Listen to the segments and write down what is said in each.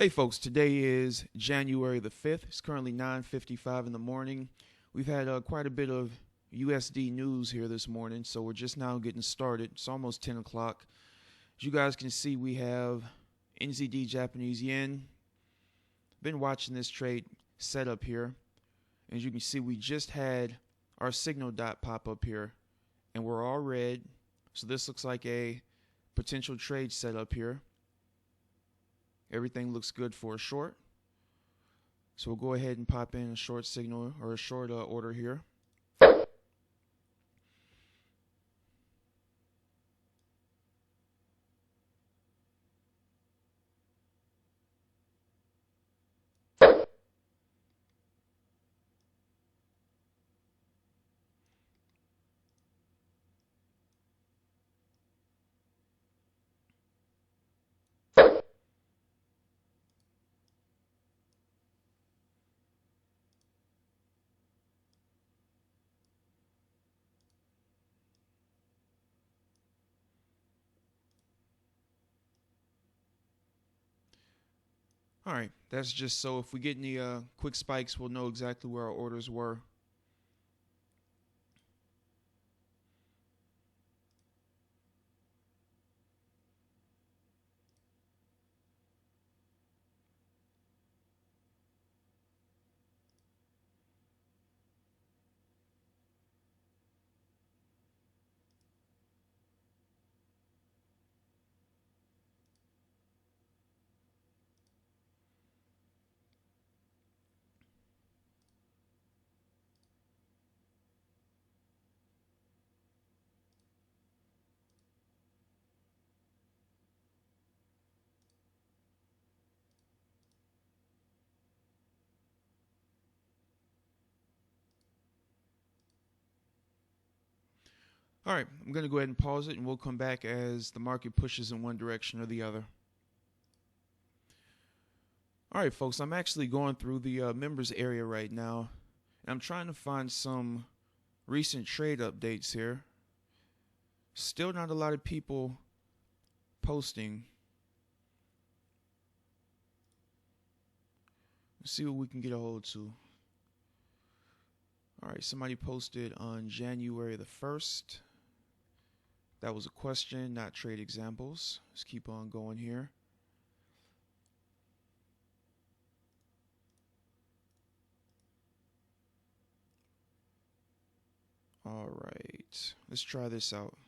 Hey folks, today is January the 5th. It's currently 9:55 in the morning. We've had quite a bit of USD news here this morning, so we're just now getting started. It's almost 10 o'clock. As you guys can see, we have NZD Japanese Yen. Been watching this trade set up here. As you can see, we just had our signal dot pop up here, and we're all red. So this looks like a potential trade setup here. Everything looks good for a short. So we'll go ahead and pop in a short signal or a short order here. All right, that's just so if we get any quick spikes, we'll know exactly where our orders were. All right, I'm going to go ahead and pause it, and we'll come back as the market pushes in one direction or the other. All right, folks, I'm actually going through the members area right now, and I'm trying to find some recent trade updates here. Still not a lot of people posting. Let's see what we can get a hold to. All right, somebody posted on January the 1st. That was a question, not trade examples. Let's keep on going here. All right, let's try this out.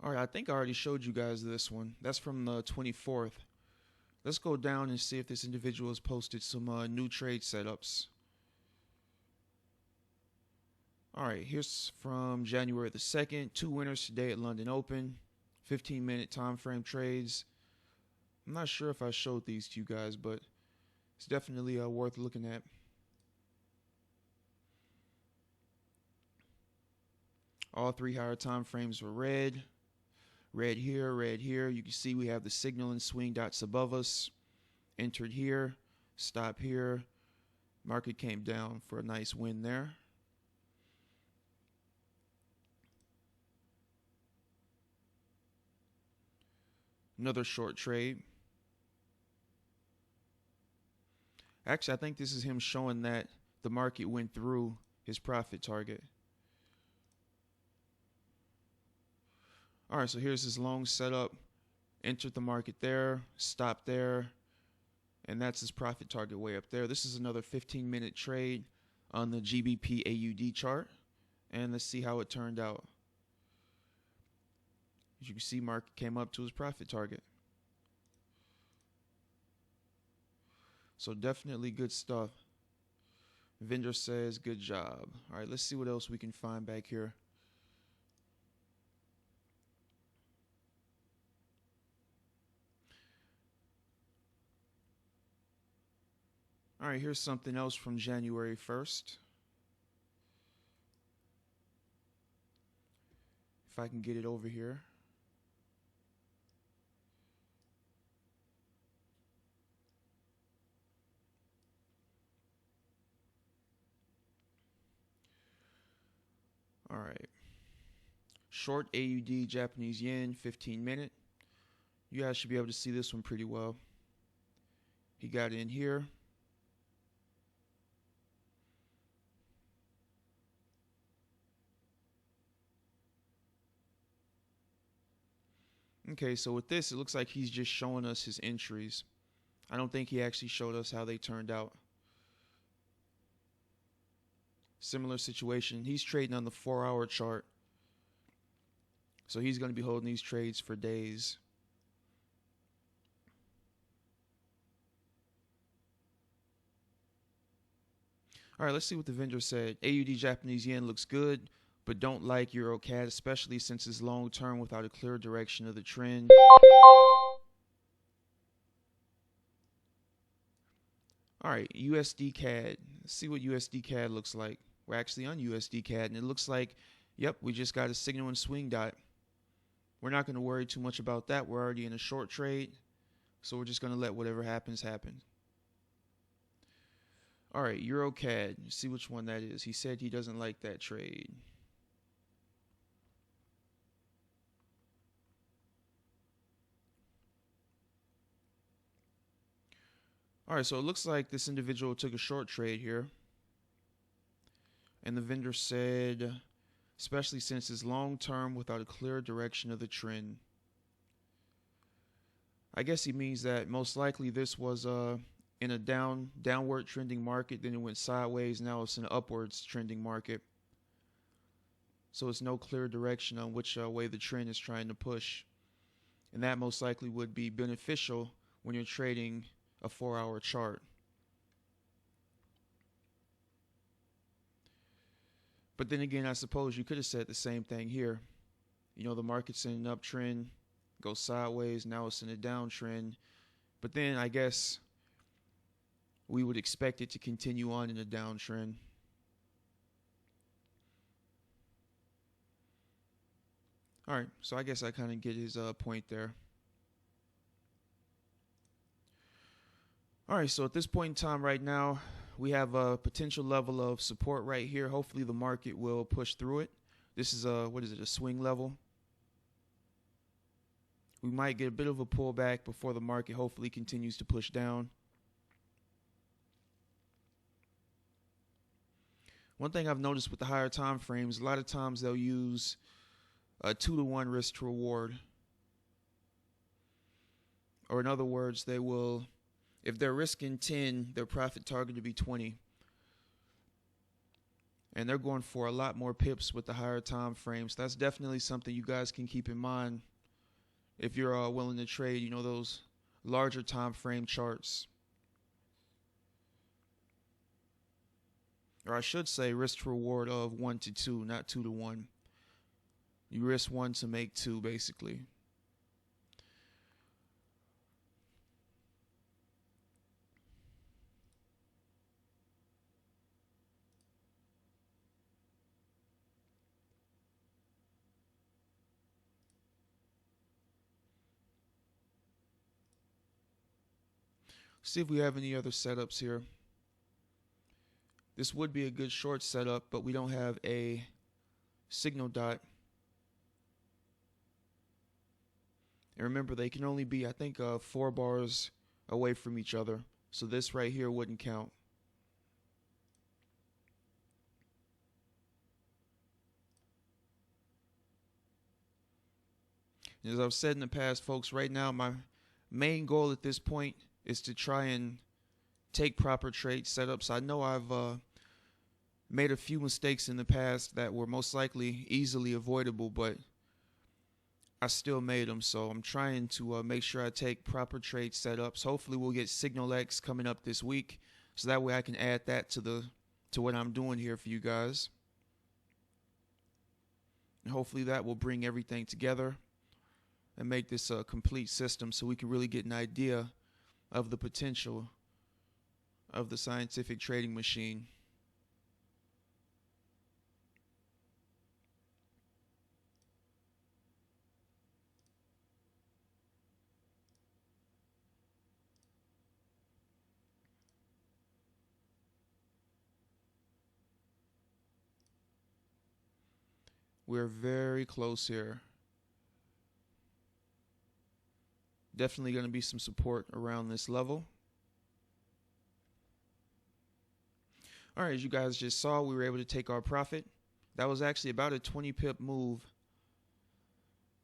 All right, I think I already showed you guys this one. That's from the 24th. Let's go down and see if this individual has posted some new trade setups. All right, here's from January the 2nd. Two winners today at London Open. 15-minute time frame trades. I'm not sure if I showed these to you guys, but it's definitely worth looking at. All three higher time frames were red. Red here, red here. You can see we have the signal and swing dots above us. Entered here, stop here. Market came down for a nice win there. Another short trade. Actually, I think this is him showing that the market went through his profit target. All right, so here's his long setup. Entered the market there, stopped there, and that's his profit target way up there. This is another 15-minute trade on the GBP AUD chart, and let's see how it turned out. As you can see, market came up to his profit target. So definitely good stuff. Vendor says good job. All right, let's see what else we can find back here. All right, here's something else from January 1st. If I can get it over here. All right. Short AUD Japanese yen 15 minute. You guys should be able to see this one pretty well. He got in here. Okay, so with this, it looks like he's just showing us his entries. I don't think he actually showed us how they turned out. Similar situation. He's trading on the 4-hour chart. So he's going to be holding these trades for days. All right, let's see what the vendor said. AUD Japanese yen looks good, but don't like Euro CAD, especially since it's long term without a clear direction of the trend. All right, USD CAD. Let's see what USD CAD looks like. We're actually on USD CAD, and it looks like, yep, we just got a signal and swing dot. We're not going to worry too much about that. We're already in a short trade, so we're just going to let whatever happens happen. All right, Euro CAD. See which one that is. He said he doesn't like that trade. All right, so it looks like this individual took a short trade here. And the vendor said, especially since it's long term without a clear direction of the trend. I guess he means that most likely this was in a downward trending market, then it went sideways, now it's an upwards trending market. So it's no clear direction on which way the trend is trying to push. And that most likely would be beneficial when you're trading a 4-hour chart. But then again, I suppose you could have said the same thing here. You know, the market's in an uptrend, goes sideways, now it's in a downtrend. But then I guess we would expect it to continue on in a downtrend. All right, so I guess I kind of get his point there. All right, so at this point in time right now, we have a potential level of support right here. Hopefully the market will push through it. This is a swing level. We might get a bit of a pullback before the market hopefully continues to push down. One thing I've noticed with the higher time frames, a lot of times they'll use a 2-to-1 risk to reward. Or in other words, they will, if they're risking 10, their profit target to be 20. And they're going for a lot more pips with the higher time frames. That's definitely something you guys can keep in mind if you're willing to trade, you know, those larger time frame charts. Or I should say risk to reward of 1 to 2, not 2 to 1. You risk 1 to make 2, basically. See if we have any other setups here. This would be a good short setup, but we don't have a signal dot. And remember, they can only be, I think, 4 bars away from each other. So this right here wouldn't count. As I've said in the past, folks, right now my main goal at this point is to try and take proper trade setups. I know I've made a few mistakes in the past that were most likely easily avoidable, but I still made them. So I'm trying to make sure I take proper trade setups. Hopefully we'll get Signal X coming up this week, so that way I can add that to what I'm doing here for you guys. And hopefully that will bring everything together and make this a complete system so we can really get an idea of the potential of the scientific trading machine. We're very close here. Definitely going to be some support around this level. All right, as you guys just saw, we were able to take our profit. That was actually about a 20 pip move,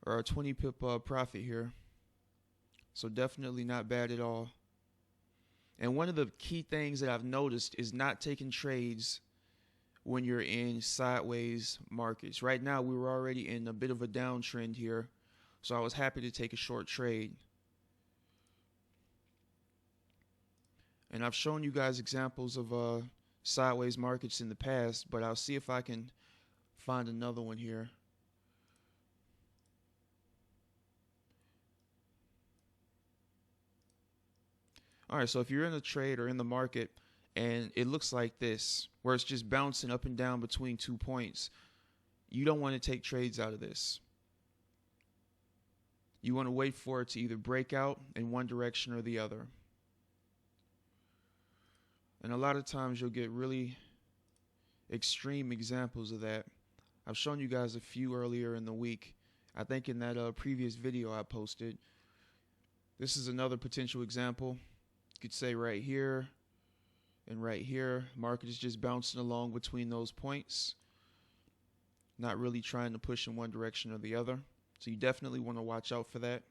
or a 20 pip profit here. So definitely not bad at all. And one of the key things that I've noticed is not taking trades when you're in sideways markets. Right now, we were already in a bit of a downtrend here, so I was happy to take a short trade. And I've shown you guys examples of sideways markets in the past, but I'll see if I can find another one here. All right, so if you're in a trade or in the market and it looks like this, where it's just bouncing up and down between 2 points, you don't want to take trades out of this. You want to wait for it to either break out in one direction or the other. And a lot of times you'll get really extreme examples of that. I've shown you guys a few earlier in the week. I think in that previous video I posted. This is another potential example. You could say right here and right here. Market is just bouncing along between those points. Not really trying to push in one direction or the other. So you definitely want to watch out for that.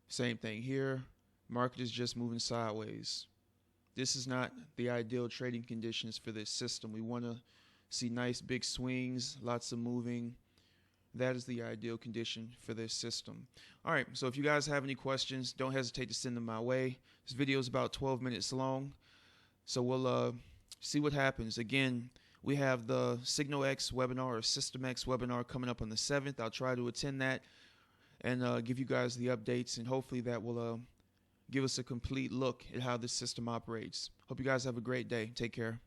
Same thing here. Market is just moving sideways. This is not the ideal trading conditions for this system. We want to see nice big swings, lots of moving. That is the ideal condition for this system. All right, so if you guys have any questions, don't hesitate to send them my way. This video is about 12 minutes long, so we'll see what happens. Again, we have the Signal X webinar or System X webinar coming up on the 7th. I'll try to attend that and give you guys the updates, and hopefully that will give us a complete look at how this system operates. Hope you guys have a great day. Take care.